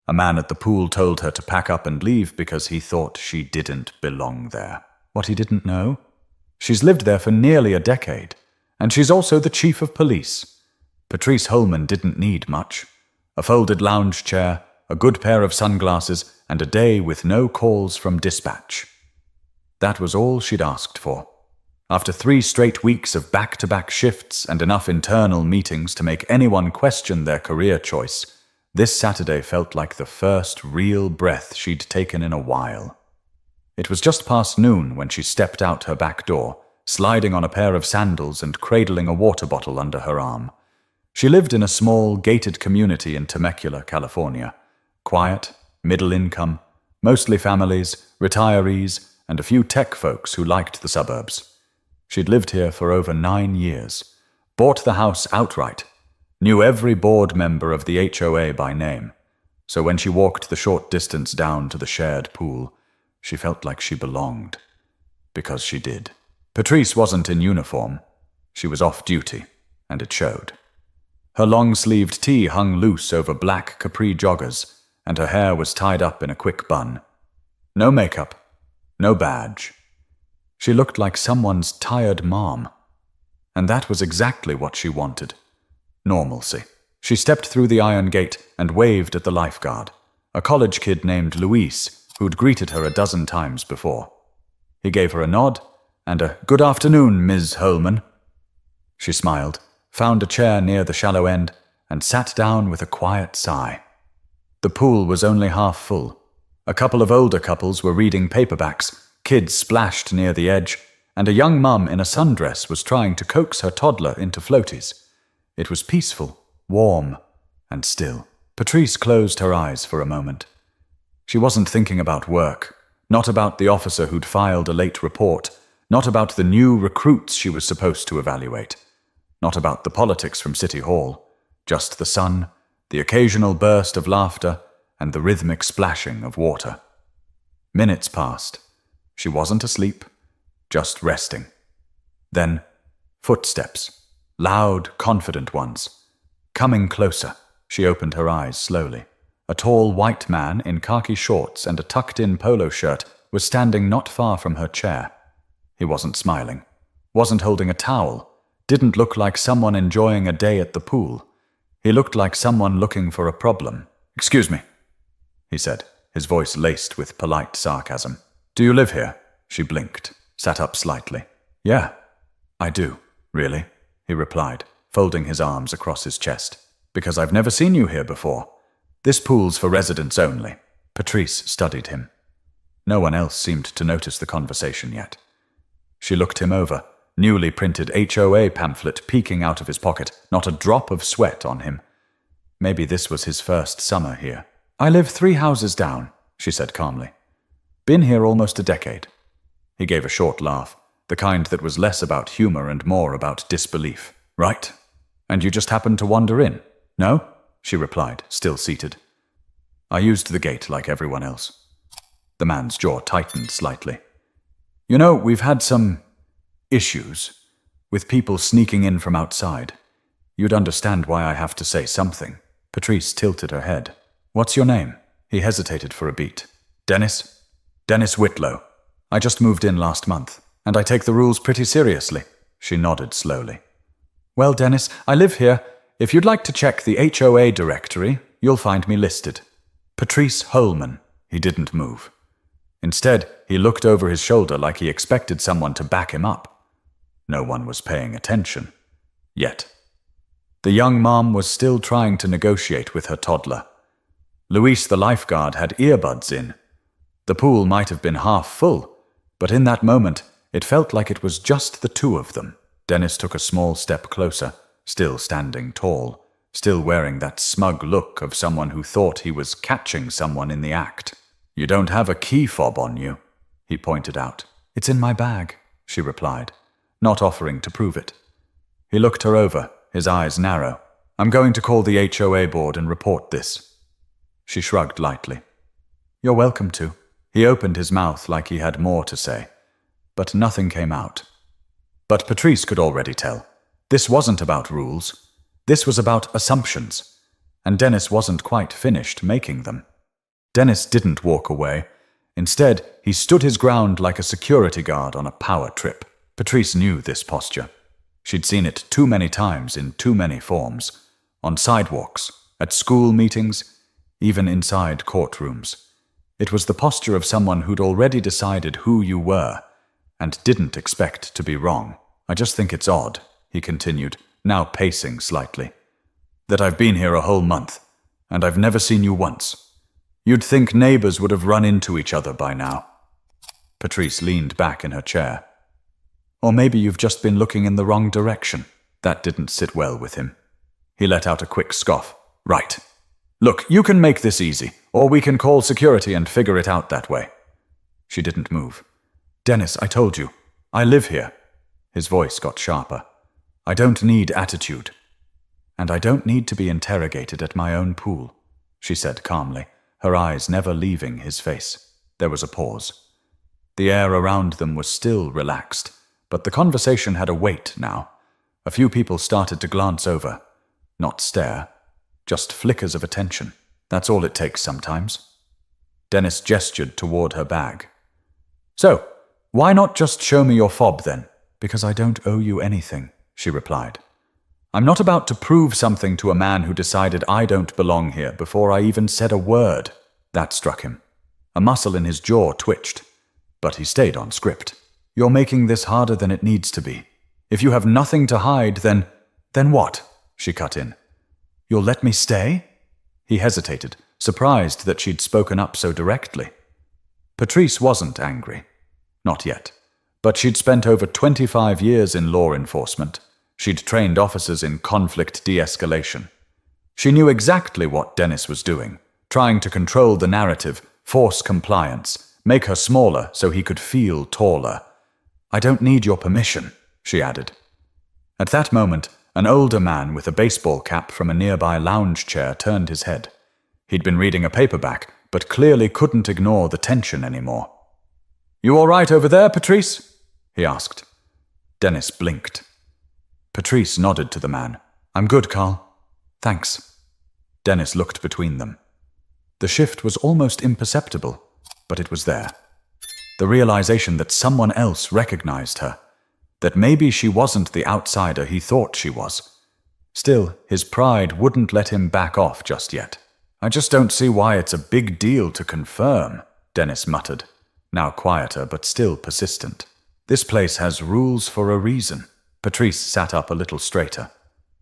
A man at the pool told her to pack up and leave because he thought she didn't belong there. What he didn't know? She's lived there for nearly a decade, and she's also the chief of police. Patrice Holman didn't need much. A folded lounge chair, a good pair of sunglasses, and a day with no calls from dispatch. That was all she'd asked for. After 3 straight weeks of back-to-back shifts and enough internal meetings to make anyone question their career choice, this Saturday felt like the first real breath she'd taken in a while. It was just past noon when she stepped out her back door, sliding on a pair of sandals and cradling a water bottle under her arm. She lived in a small, gated community in Temecula, California. Quiet, middle income, mostly families, retirees, and a few tech folks who liked the suburbs. She'd lived here for over 9 years, bought the house outright, knew every board member of the HOA by name, so when she walked the short distance down to the shared pool, she felt like she belonged. Because she did. Patrice wasn't in uniform. She was off duty, and it showed. Her long-sleeved tee hung loose over black capri joggers, and her hair was tied up in a quick bun. No makeup, no badge. She looked like someone's tired mom. And that was exactly what she wanted. Normalcy. She stepped through the iron gate and waved at the lifeguard, a college kid named Luis, who'd greeted her a dozen times before. He gave her a nod and a "Good afternoon, Ms. Holman." She smiled, found a chair near the shallow end, and sat down with a quiet sigh. The pool was only half full. A couple of older couples were reading paperbacks, kids splashed near the edge, and a young mum in a sundress was trying to coax her toddler into floaties. It was peaceful, warm, and still. Patrice closed her eyes for a moment. She wasn't thinking about work, not about the officer who'd filed a late report, not about the new recruits she was supposed to evaluate, not about the politics from City Hall, just the sun, the occasional burst of laughter, and the rhythmic splashing of water. Minutes passed. She wasn't asleep, just resting. Then, footsteps, loud, confident ones. Coming closer, she opened her eyes slowly. A tall white man in khaki shorts and a tucked-in polo shirt was standing not far from her chair. He wasn't smiling, wasn't holding a towel, didn't look like someone enjoying a day at the pool. He looked like someone looking for a problem. "Excuse me," he said, his voice laced with polite sarcasm. "Do you live here?" She blinked, sat up slightly. "Yeah, I do, really," he replied, folding his arms across his chest. "Because I've never seen you here before. This pool's for residents only." Patrice studied him. No one else seemed to notice the conversation yet. She looked him over, newly printed HOA pamphlet peeking out of his pocket, not a drop of sweat on him. Maybe this was his first summer here. "I live 3 houses down," she said calmly. "Been here almost a decade." He gave a short laugh, the kind that was less about humor and more about disbelief. "Right. And you just happened to wander in?" "No," she replied, still seated. "I used the gate like everyone else." The man's jaw tightened slightly. "You know, we've had some issues with people sneaking in from outside. You'd understand why I have to say something." Patrice tilted her head. "What's your name?" He hesitated for a beat. "Dennis? Dennis Whitlow. I just moved in last month, and I take the rules pretty seriously." She nodded slowly. "Well, Dennis, I live here. If you'd like to check the HOA directory, you'll find me listed. Patrice Holman." He didn't move. Instead, he looked over his shoulder like he expected someone to back him up. No one was paying attention. Yet. The young mom was still trying to negotiate with her toddler. Luis the lifeguard had earbuds in. The pool might have been half full, but in that moment, it felt like it was just the two of them. Dennis took a small step closer, still standing tall, still wearing that smug look of someone who thought he was catching someone in the act. "You don't have a key fob on you," he pointed out. "It's in my bag," she replied, not offering to prove it. He looked her over, his eyes narrow. "I'm going to call the HOA board and report this." She shrugged lightly. "You're welcome to." He opened his mouth like he had more to say, but nothing came out. But Patrice could already tell. This wasn't about rules. This was about assumptions, and Dennis wasn't quite finished making them. Dennis didn't walk away. Instead, he stood his ground like a security guard on a power trip. Patrice knew this posture. She'd seen it too many times in too many forms. On sidewalks, at school meetings, even inside courtrooms. It was the posture of someone who'd already decided who you were, and didn't expect to be wrong. I just think it's odd, he continued, now pacing slightly, that I've been here a whole month, and I've never seen you once. You'd think neighbors would have run into each other by now. Patrice leaned back in her chair. Or maybe you've just been looking in the wrong direction. That didn't sit well with him. He let out a quick scoff. Right. Look, you can make this easy, or we can call security and figure it out that way. She didn't move. Dennis, I told you. I live here. His voice got sharper. I don't need attitude. And I don't need to be interrogated at my own pool, she said calmly, her eyes never leaving his face. There was a pause. The air around them was still relaxed, but the conversation had a weight now. A few people started to glance over. Not stare. Just flickers of attention. That's all it takes sometimes. Dennis gestured toward her bag. So, why not just show me your fob then? Because I don't owe you anything, she replied. I'm not about to prove something to a man who decided I don't belong here before I even said a word. That struck him. A muscle in his jaw twitched, but he stayed on script. You're making this harder than it needs to be. If you have nothing to hide, then what? She cut in. You'll let me stay? He hesitated, surprised that she'd spoken up so directly. Patrice wasn't angry. Not yet. But she'd spent over 25 years in law enforcement. She'd trained officers in conflict de-escalation. She knew exactly what Dennis was doing, trying to control the narrative, force compliance, make her smaller so he could feel taller. I don't need your permission, she added. At that moment, an older man with a baseball cap from a nearby lounge chair turned his head. He'd been reading a paperback, but clearly couldn't ignore the tension anymore. You all right over there, Patrice? He asked. Dennis blinked. Patrice nodded to the man. I'm good, Carl. Thanks. Dennis looked between them. The shift was almost imperceptible, but it was there. The realization that someone else recognized her, that maybe she wasn't the outsider he thought she was. Still, his pride wouldn't let him back off just yet. I just don't see why it's a big deal to confirm, Dennis muttered, now quieter but still persistent. This place has rules for a reason. Patrice sat up a little straighter.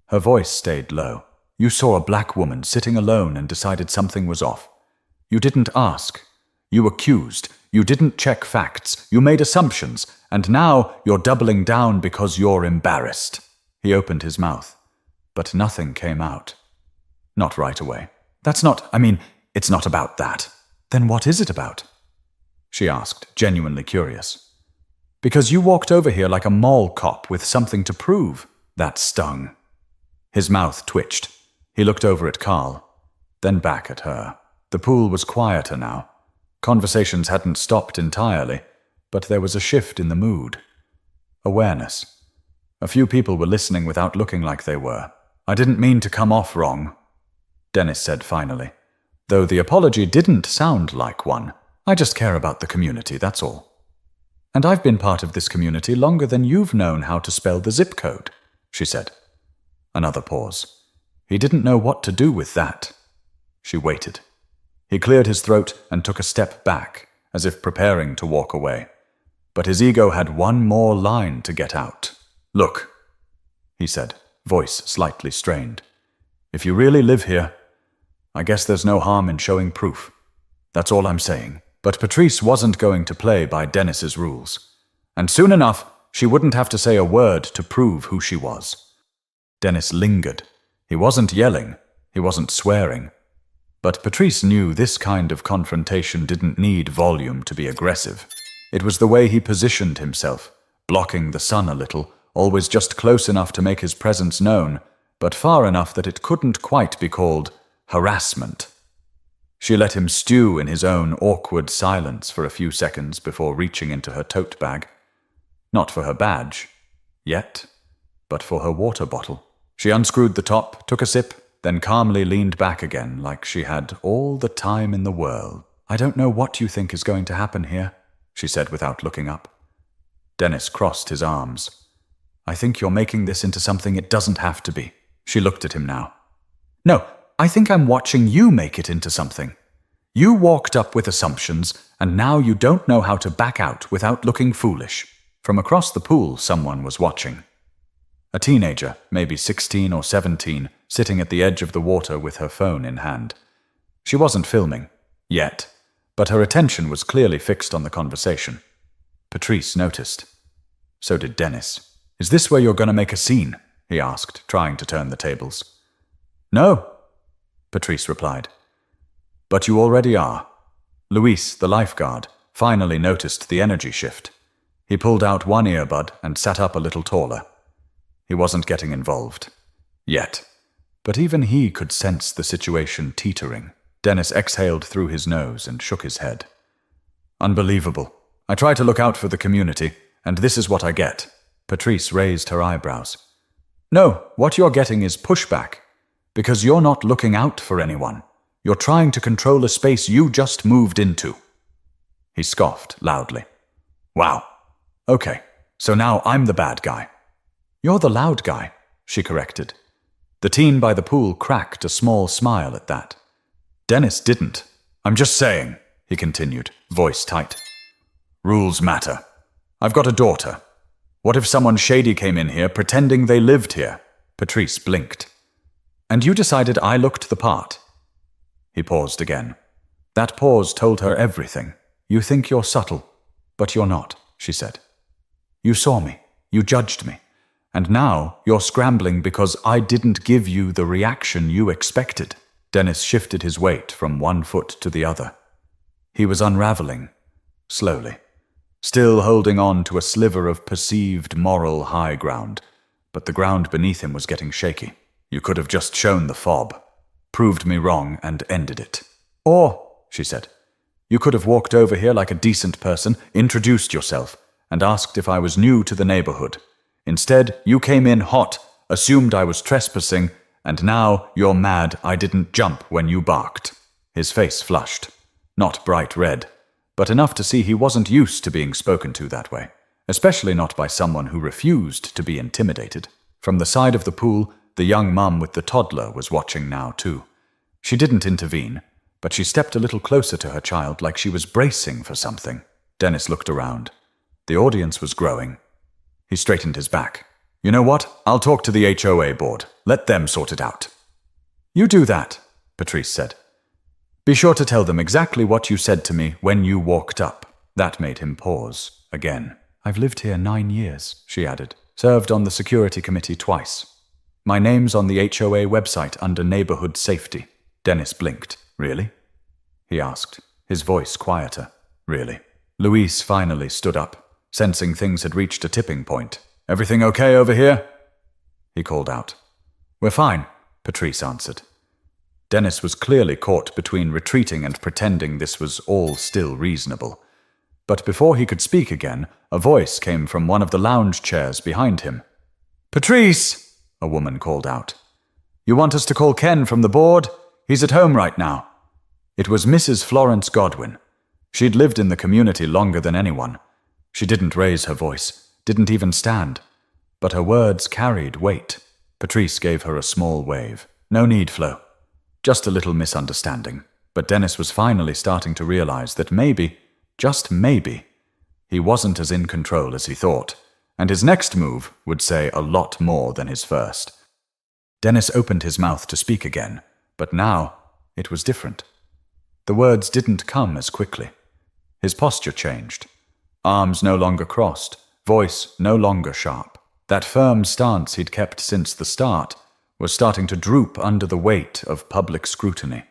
Her voice stayed low. You saw a black woman sitting alone and decided something was off. You didn't ask. You accused. You didn't check facts. You made assumptions. And now you're doubling down because you're embarrassed. He opened his mouth, but nothing came out. Not right away. It's not about that. Then what is it about? She asked, genuinely curious. Because you walked over here like a mall cop with something to prove. That stung. His mouth twitched. He looked over at Carl, then back at her. The pool was quieter now. Conversations hadn't stopped entirely, but there was a shift in the mood. Awareness. A few people were listening without looking like they were. I didn't mean to come off wrong, Dennis said finally, though the apology didn't sound like one. I just care about the community, that's all. And I've been part of this community longer than you've known how to spell the zip code, she said. Another pause. He didn't know what to do with that. She waited. He cleared his throat and took a step back, as if preparing to walk away. But his ego had one more line to get out. Look, he said, voice slightly strained. If you really live here, I guess there's no harm in showing proof. That's all I'm saying. But Patrice wasn't going to play by Dennis's rules. And soon enough, she wouldn't have to say a word to prove who she was. Dennis lingered. He wasn't yelling. He wasn't swearing. But Patrice knew this kind of confrontation didn't need volume to be aggressive. It was the way he positioned himself, blocking the sun a little, always just close enough to make his presence known, but far enough that it couldn't quite be called harassment. She let him stew in his own awkward silence for a few seconds before reaching into her tote bag. Not for her badge, yet, but for her water bottle. She unscrewed the top, took a sip, then calmly leaned back again like she had all the time in the world. "I don't know what you think is going to happen here," she said without looking up. Dennis crossed his arms. "I think you're making this into something it doesn't have to be." She looked at him now. "No, I think I'm watching you make it into something. You walked up with assumptions, and now you don't know how to back out without looking foolish." From across the pool, someone was watching. A teenager, maybe 16 or 17, sitting at the edge of the water with her phone in hand. She wasn't filming, yet, but her attention was clearly fixed on the conversation. Patrice noticed. So did Dennis. "Is this where you're going to make a scene?" he asked, trying to turn the tables. "No," Patrice replied. "But you already are." Luis, the lifeguard, finally noticed the energy shift. He pulled out one earbud and sat up a little taller. He wasn't getting involved. Yet. But even he could sense the situation teetering. Dennis exhaled through his nose and shook his head. "Unbelievable. I try to look out for the community, and this is what I get." Patrice raised her eyebrows. "No, what you're getting is pushback. Because you're not looking out for anyone. You're trying to control a space you just moved into." He scoffed loudly. "Wow. Okay, so now I'm the bad guy." "You're the loud guy," she corrected. The teen by the pool cracked a small smile at that. Dennis didn't. "I'm just saying," he continued, voice tight. "Rules matter. I've got a daughter. What if someone shady came in here pretending they lived here?" Patrice blinked. "And you decided I looked the part?" He paused again. That pause told her everything. "You think you're subtle, but you're not," she said. "You saw me. You judged me. And now you're scrambling because I didn't give you the reaction you expected." Dennis shifted his weight from one foot to the other. He was unraveling, slowly, still holding on to a sliver of perceived moral high ground, but the ground beneath him was getting shaky. "You could have just shown the fob, proved me wrong, and ended it. Or," she said, "you could have walked over here like a decent person, introduced yourself, and asked if I was new to the neighborhood. Instead, you came in hot, assumed I was trespassing, and now you're mad I didn't jump when you barked." His face flushed. Not bright red, but enough to see he wasn't used to being spoken to that way, especially not by someone who refused to be intimidated. From the side of the pool, the young mum with the toddler was watching now too. She didn't intervene, but she stepped a little closer to her child like she was bracing for something. Dennis looked around. The audience was growing. He straightened his back. "You know what? I'll talk to the HOA board. Let them sort it out." "You do that," Patrice said. "Be sure to tell them exactly what you said to me when you walked up." That made him pause again. "I've lived here 9 years, she added. "Served on the security committee twice. My name's on the HOA website under neighborhood safety." Dennis blinked. "Really?" he asked, his voice quieter. "Really?" Luis finally stood up, sensing things had reached a tipping point. "Everything okay over here?" he called out. "We're fine," Patrice answered. Dennis was clearly caught between retreating and pretending this was all still reasonable. But before he could speak again, a voice came from one of the lounge chairs behind him. "Patrice!" a woman called out. "You want us to call Ken from the board? He's at home right now." It was Mrs. Florence Godwin. She'd lived in the community longer than anyone. She didn't raise her voice, didn't even stand. But her words carried weight. Patrice gave her a small wave. "No need, Flo. Just a little misunderstanding." But Dennis was finally starting to realize that maybe, just maybe, he wasn't as in control as he thought, and his next move would say a lot more than his first. Dennis opened his mouth to speak again, but now it was different. The words didn't come as quickly. His posture changed. Arms no longer crossed, voice no longer sharp. That firm stance he'd kept since the start was starting to droop under the weight of public scrutiny.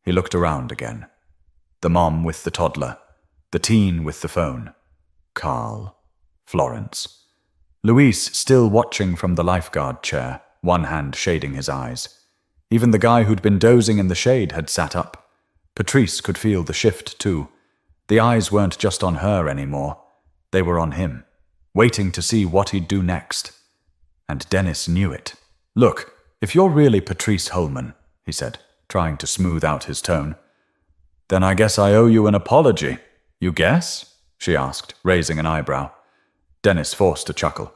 He looked around again. The mom with the toddler, the teen with the phone, Carl, Florence. Luis still watching from the lifeguard chair, one hand shading his eyes. Even the guy who'd been dozing in the shade had sat up. Patrice could feel the shift too. The eyes weren't just on her anymore. They were on him, waiting to see what he'd do next. And Dennis knew it. "Look," If you're really Patrice Holman, he said, trying to smooth out his tone, then I guess I owe you an apology. You guess? She asked, raising an eyebrow. Dennis forced a chuckle.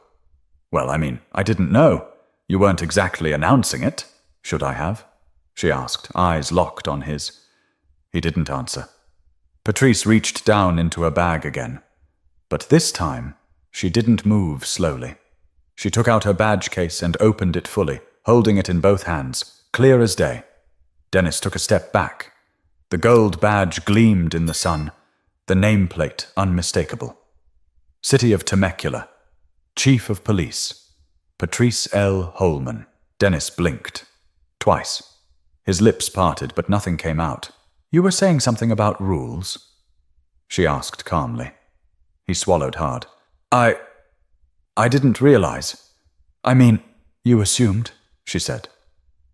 Well, I didn't know. You weren't exactly announcing it. Should I have? She asked, eyes locked on his. He didn't answer. Patrice reached down into her bag again. But this time, she didn't move slowly. She took out her badge case and opened it fully, holding it in both hands, clear as day. Dennis took a step back. The gold badge gleamed in the sun, the nameplate unmistakable. City of Temecula. Chief of Police. Patrice L. Holman. Dennis blinked. Twice. His lips parted, but nothing came out. You were saying something about rules? She asked calmly. He swallowed hard. I didn't realize. You assumed, she said.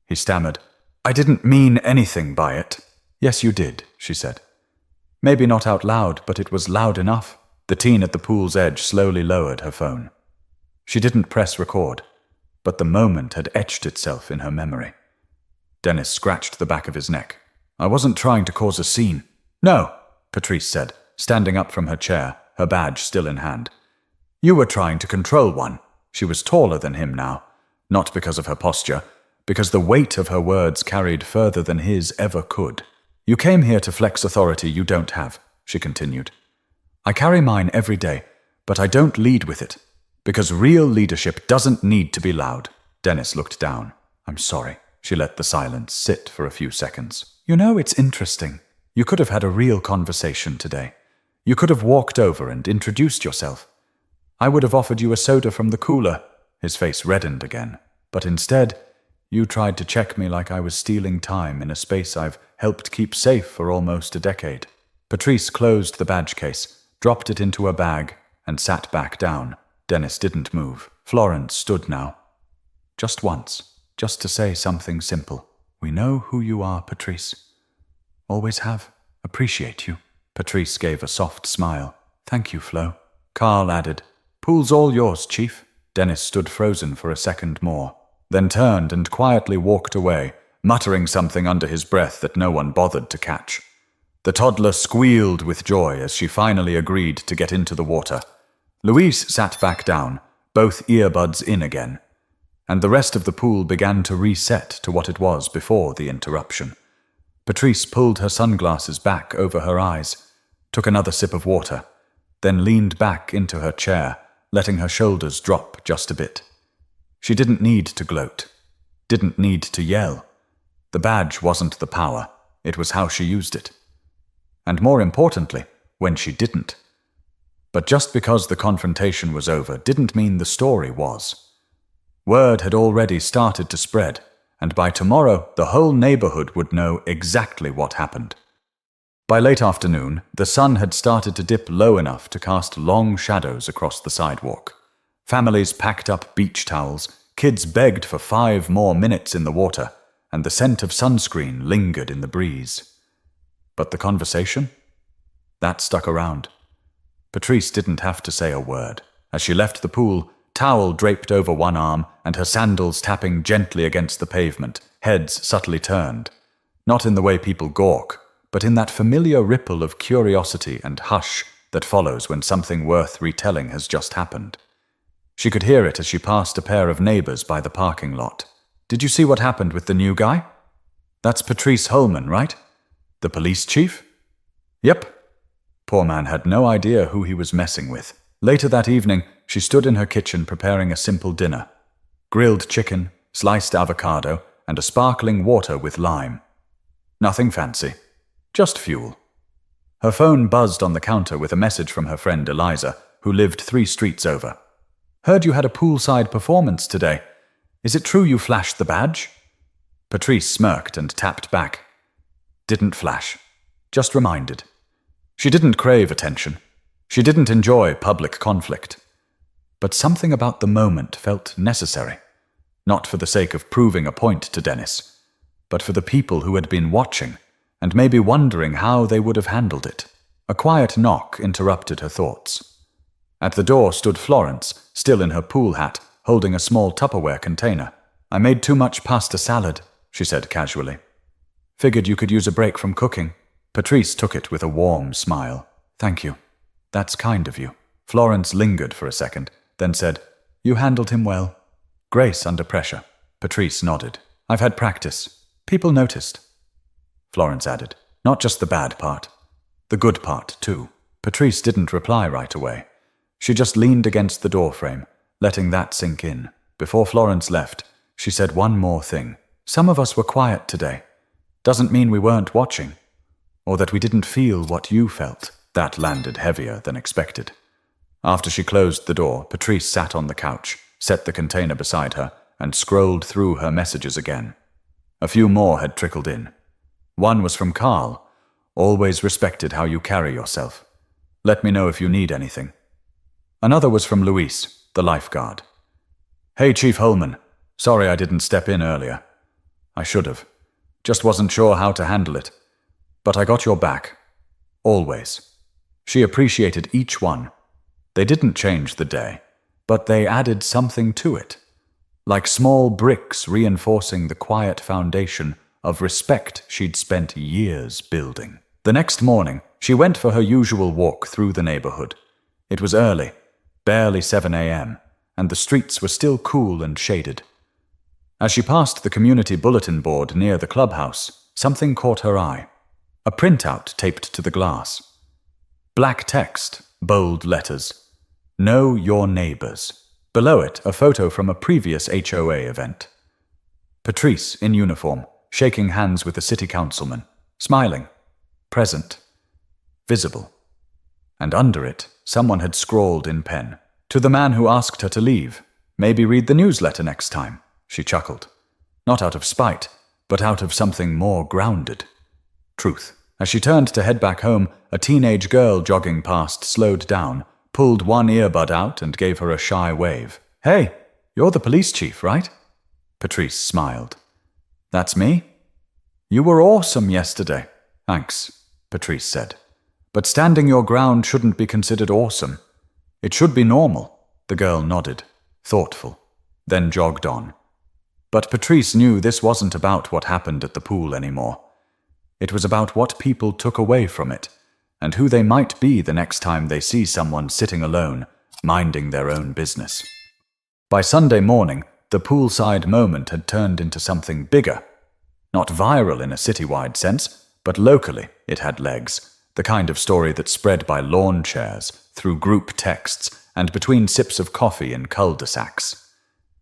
He stammered. I didn't mean anything by it. Yes, you did, she said. Maybe not out loud, but it was loud enough. The teen at the pool's edge slowly lowered her phone. She didn't press record, but the moment had etched itself in her memory. Dennis scratched the back of his neck. I wasn't trying to cause a scene. No, Patrice said, standing up from her chair, her badge still in hand. You were trying to control one. She was taller than him now, not because of her posture, because the weight of her words carried further than his ever could. You came here to flex authority you don't have, she continued. I carry mine every day, but I don't lead with it, because real leadership doesn't need to be loud. Dennis looked down. I'm sorry. She let the silence sit for a few seconds. You know, it's interesting. You could have had a real conversation today. You could have walked over and introduced yourself. I would have offered you a soda from the cooler. His face reddened again. But instead, you tried to check me like I was stealing time in a space I've helped keep safe for almost a decade. Patrice closed the badge case, dropped it into her bag, and sat back down. Dennis didn't move. Florence stood now. Just once, just to say something simple. We know who you are, Patrice. Always have. Appreciate you. Patrice gave a soft smile. Thank you, Flo. Carl added, Pool's all yours, Chief. Dennis stood frozen for a second more, then turned and quietly walked away, muttering something under his breath that no one bothered to catch. The toddler squealed with joy as she finally agreed to get into the water. Louise sat back down, both earbuds in again, and the rest of the pool began to reset to what it was before the interruption. Patrice pulled her sunglasses back over her eyes, took another sip of water, then leaned back into her chair, letting her shoulders drop just a bit. She didn't need to gloat, didn't need to yell. The badge wasn't the power, it was how she used it. And more importantly, when she didn't. But just because the confrontation was over didn't mean the story was. Word had already started to spread, and by tomorrow the whole neighborhood would know exactly what happened. By late afternoon, the sun had started to dip low enough to cast long shadows across the sidewalk. Families packed up beach towels, kids begged for 5 more minutes in the water, and the scent of sunscreen lingered in the breeze. But the conversation? That stuck around. Patrice didn't have to say a word. As she left the pool, towel draped over one arm and her sandals tapping gently against the pavement, heads subtly turned. Not in the way people gawk, but in that familiar ripple of curiosity and hush that follows when something worth retelling has just happened. She could hear it as she passed a pair of neighbors by the parking lot. Did you see what happened with the new guy? That's Patrice Holman, right? The police chief? Yep. Poor man had no idea who he was messing with. Later that evening, she stood in her kitchen preparing a simple dinner. Grilled chicken, sliced avocado, and a sparkling water with lime. Nothing fancy. Just fuel. Her phone buzzed on the counter with a message from her friend Eliza, who lived 3 streets over. Heard you had a poolside performance today. Is it true you flashed the badge? Patrice smirked and tapped back. Didn't flash. Just reminded. She didn't crave attention. She didn't enjoy public conflict. But something about the moment felt necessary. Not for the sake of proving a point to Dennis, but for the people who had been watching and maybe wondering how they would have handled it. A quiet knock interrupted her thoughts. At the door stood Florence, still in her pool hat, holding a small Tupperware container. I made too much pasta salad, she said casually. Figured you could use a break from cooking. Patrice took it with a warm smile. Thank you. That's kind of you. Florence lingered for a second, then said, You handled him well. Grace under pressure. Patrice nodded. I've had practice. People noticed. Florence added, Not just the bad part. The good part, too. Patrice didn't reply right away. She just leaned against the doorframe, letting that sink in. Before Florence left, she said one more thing. Some of us were quiet today. Doesn't mean we weren't watching, or that we didn't feel what you felt. That landed heavier than expected. After she closed the door, Patrice sat on the couch, set the container beside her, and scrolled through her messages again. A few more had trickled in. One was from Carl. Always respected how you carry yourself. Let me know if you need anything. Another was from Luis, the lifeguard. Hey, Chief Holman. Sorry I didn't step in earlier. I should have. Just wasn't sure how to handle it. But I got your back. Always. She appreciated each one. They didn't change the day, but they added something to it. Like small bricks reinforcing the quiet foundation of respect she'd spent years building. The next morning, she went for her usual walk through the neighborhood. It was early, barely 7 a.m., and the streets were still cool and shaded. As she passed the community bulletin board near the clubhouse, something caught her eye. A printout taped to the glass. Black text, bold letters. Know your neighbors. Below it, a photo from a previous HOA event. Patrice, in uniform, shaking hands with a city councilman, smiling, present, visible. And under it, someone had scrawled in pen, To the man who asked her to leave, maybe read the newsletter next time. She chuckled. Not out of spite, but out of something more grounded. Truth. As she turned to head back home, a teenage girl jogging past slowed down, pulled one earbud out and gave her a shy wave. Hey, you're the police chief, right? Patrice smiled. That's me? You were awesome yesterday. Thanks, Patrice said. But standing your ground shouldn't be considered awesome. It should be normal. The girl nodded, thoughtful, then jogged on. But Patrice knew this wasn't about what happened at the pool anymore. It was about what people took away from it, and who they might be the next time they see someone sitting alone, minding their own business. By Sunday morning, the poolside moment had turned into something bigger. Not viral in a citywide sense, but locally it had legs, the kind of story that spread by lawn chairs, through group texts, and between sips of coffee in cul-de-sacs.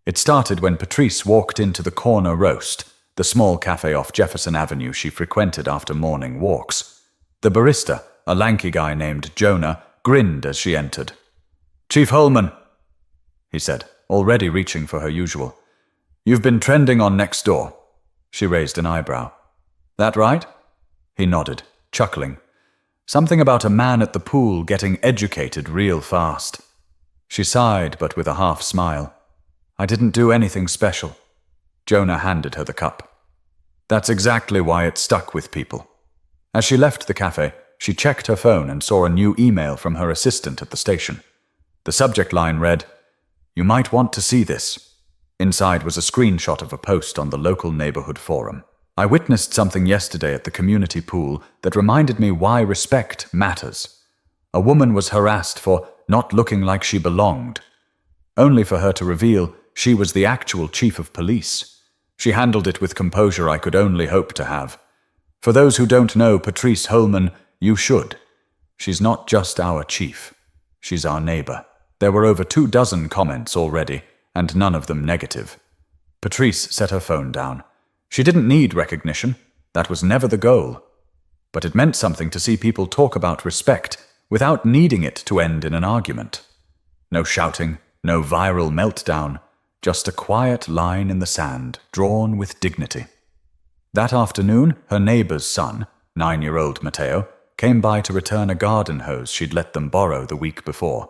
It started when Patrice walked into the Corner Roast, the small cafe off Jefferson Avenue she frequented after morning walks. The barista, a lanky guy named Jonah, grinned as she entered. Chief Holman, he said, already reaching for her usual. You've been trending on Nextdoor. She raised an eyebrow. That right? He nodded, chuckling. Something about a man at the pool getting educated real fast. She sighed, but with a half smile. I didn't do anything special. Jonah handed her the cup. That's exactly why it stuck with people. As she left the cafe, she checked her phone and saw a new email from her assistant at the station. The subject line read, You might want to see this. Inside was a screenshot of a post on the local neighborhood forum. I witnessed something yesterday at the community pool that reminded me why respect matters. A woman was harassed for not looking like she belonged, only for her to reveal she was the actual chief of police. She handled it with composure I could only hope to have. For those who don't know Patrice Holman, you should. She's not just our chief. She's our neighbor. There were over 24 comments already, and none of them negative. Patrice set her phone down. She didn't need recognition. That was never the goal. But it meant something to see people talk about respect without needing it to end in an argument. No shouting, no viral meltdown, just a quiet line in the sand, drawn with dignity. That afternoon, her neighbor's son, 9-year-old Matteo, came by to return a garden hose she'd let them borrow the week before.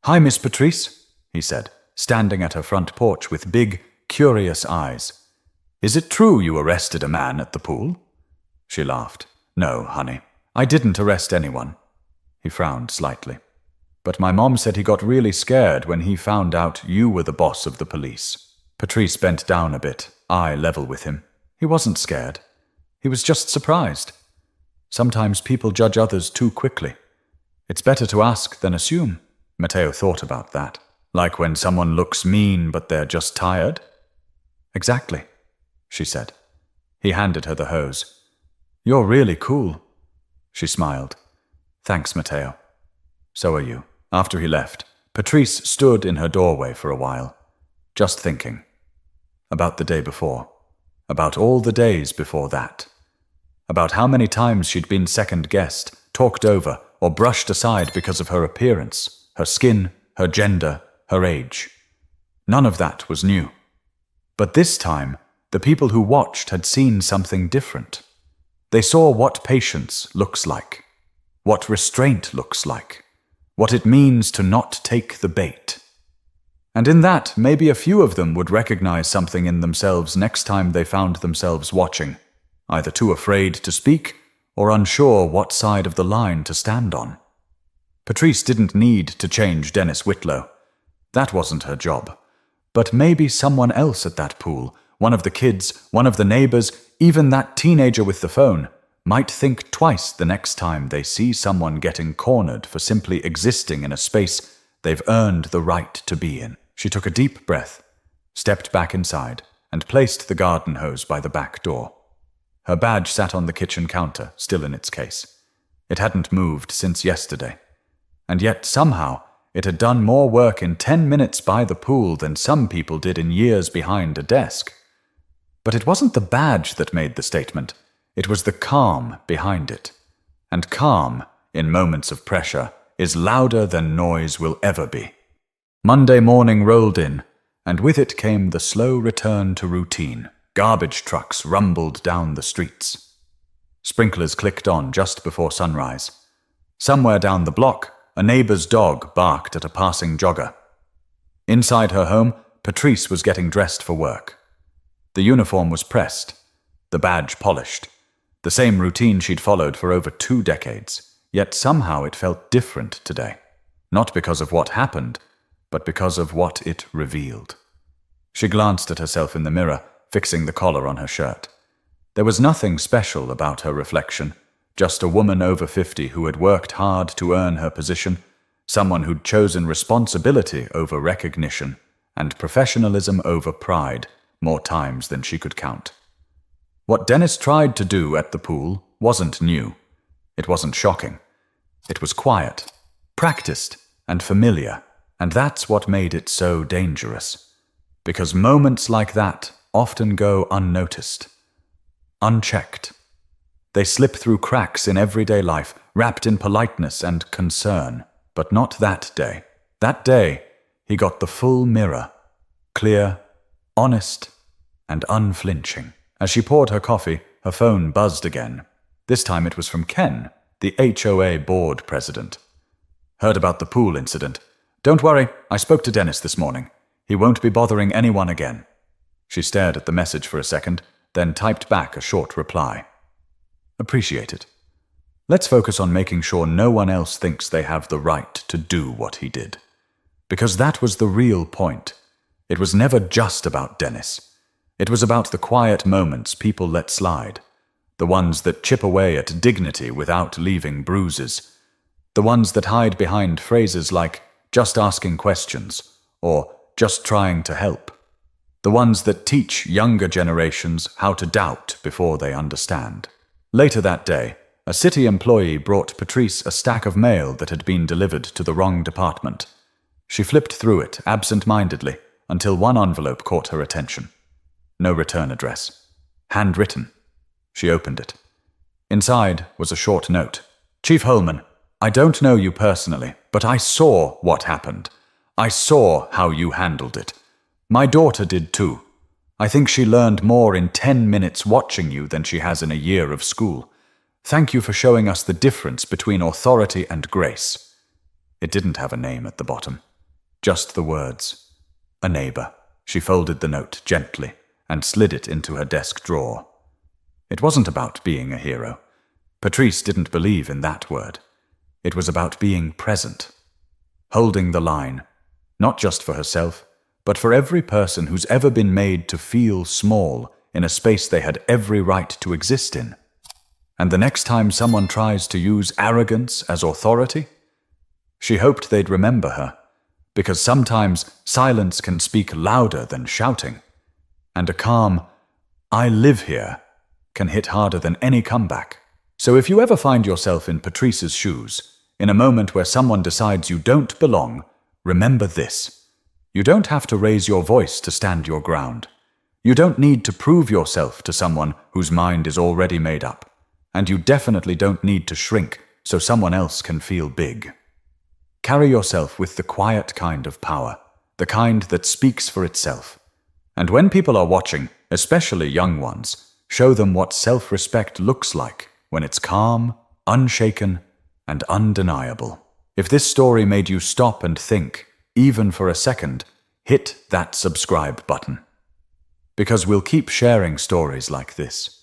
Hi, Miss Patrice, he said, standing at her front porch with big, curious eyes. Is it true you arrested a man at the pool? She laughed. No, honey, I didn't arrest anyone. He frowned slightly. But my mom said he got really scared when he found out you were the boss of the police. Patrice bent down a bit, eye level with him. He wasn't scared. He was just surprised. Sometimes people judge others too quickly. It's better to ask than assume. Matteo thought about that. Like when someone looks mean but they're just tired. Exactly, she said. He handed her the hose. You're really cool. She smiled. Thanks, Matteo. So are you. After he left, Patrice stood in her doorway for a while, just thinking. About the day before. About all the days before that. About how many times she'd been second-guessed, talked over, or brushed aside because of her appearance, her skin, her gender, her age. None of that was new. But this time, the people who watched had seen something different. They saw what patience looks like, what restraint looks like, what it means to not take the bait. And in that, maybe a few of them would recognize something in themselves next time they found themselves watching, either too afraid to speak or unsure what side of the line to stand on. Patrice didn't need to change Dennis Whitlow. That wasn't her job. But maybe someone else at that pool, one of the kids, one of the neighbors, even that teenager with the phone, might think twice the next time they see someone getting cornered for simply existing in a space they've earned the right to be in. She took a deep breath, stepped back inside, and placed the garden hose by the back door. Her badge sat on the kitchen counter, still in its case. It hadn't moved since yesterday. And yet, somehow, it had done more work in 10 minutes by the pool than some people did in years behind a desk. But it wasn't the badge that made the statement. It was the calm behind it. And calm, in moments of pressure, is louder than noise will ever be. Monday morning rolled in, and with it came the slow return to routine. Garbage trucks rumbled down the streets. Sprinklers clicked on just before sunrise. Somewhere down the block, a neighbor's dog barked at a passing jogger. Inside her home, Patrice was getting dressed for work. The uniform was pressed, the badge polished, the same routine she'd followed for over 2 decades, yet somehow it felt different today. Not because of what happened, but because of what it revealed. She glanced at herself in the mirror, fixing the collar on her shirt. There was nothing special about her reflection, just a woman over 50 who had worked hard to earn her position, someone who'd chosen responsibility over recognition and professionalism over pride more times than she could count. What Dennis tried to do at the pool wasn't new. It wasn't shocking. It was quiet, practiced, and familiar, and that's what made it so dangerous. Because moments like that often go unnoticed, unchecked. They slip through cracks in everyday life, wrapped in politeness and concern. But not that day. That day, he got the full mirror, clear, honest, and unflinching. As she poured her coffee, her phone buzzed again. This time it was from Ken, the HOA board president. Heard about the pool incident. Don't worry, I spoke to Dennis this morning. He won't be bothering anyone again. She stared at the message for a second, then typed back a short reply. Appreciate it. Let's focus on making sure no one else thinks they have the right to do what he did. Because that was the real point. It was never just about Dennis. It was about the quiet moments people let slide, the ones that chip away at dignity without leaving bruises, the ones that hide behind phrases like just asking questions or just trying to help, the ones that teach younger generations how to doubt before they understand. Later that day, a city employee brought Patrice a stack of mail that had been delivered to the wrong department. She flipped through it absent-mindedly until one envelope caught her attention. No return address. Handwritten. She opened it. Inside was a short note. Chief Holman, I don't know you personally, but I saw what happened. I saw how you handled it. My daughter did too. I think she learned more in 10 minutes watching you than she has in a year of school. Thank you for showing us the difference between authority and grace. It didn't have a name at the bottom. Just the words. A neighbor. She folded the note gently and slid it into her desk drawer. It wasn't about being a hero. Patrice didn't believe in that word. It was about being present. Holding the line. Not just for herself, but for every person who's ever been made to feel small in a space they had every right to exist in. And the next time someone tries to use arrogance as authority, she hoped they'd remember her, because sometimes silence can speak louder than shouting, and a calm, "I live here," can hit harder than any comeback. So if you ever find yourself in Patrice's shoes, in a moment where someone decides you don't belong, remember this. You don't have to raise your voice to stand your ground. You don't need to prove yourself to someone whose mind is already made up. And you definitely don't need to shrink so someone else can feel big. Carry yourself with the quiet kind of power, the kind that speaks for itself. And when people are watching, especially young ones, show them what self-respect looks like when it's calm, unshaken, and undeniable. If this story made you stop and think, even for a second, hit that subscribe button. Because we'll keep sharing stories like this.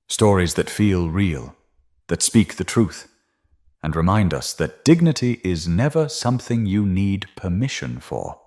Stories that feel real, that speak the truth, and remind us that dignity is never something you need permission for.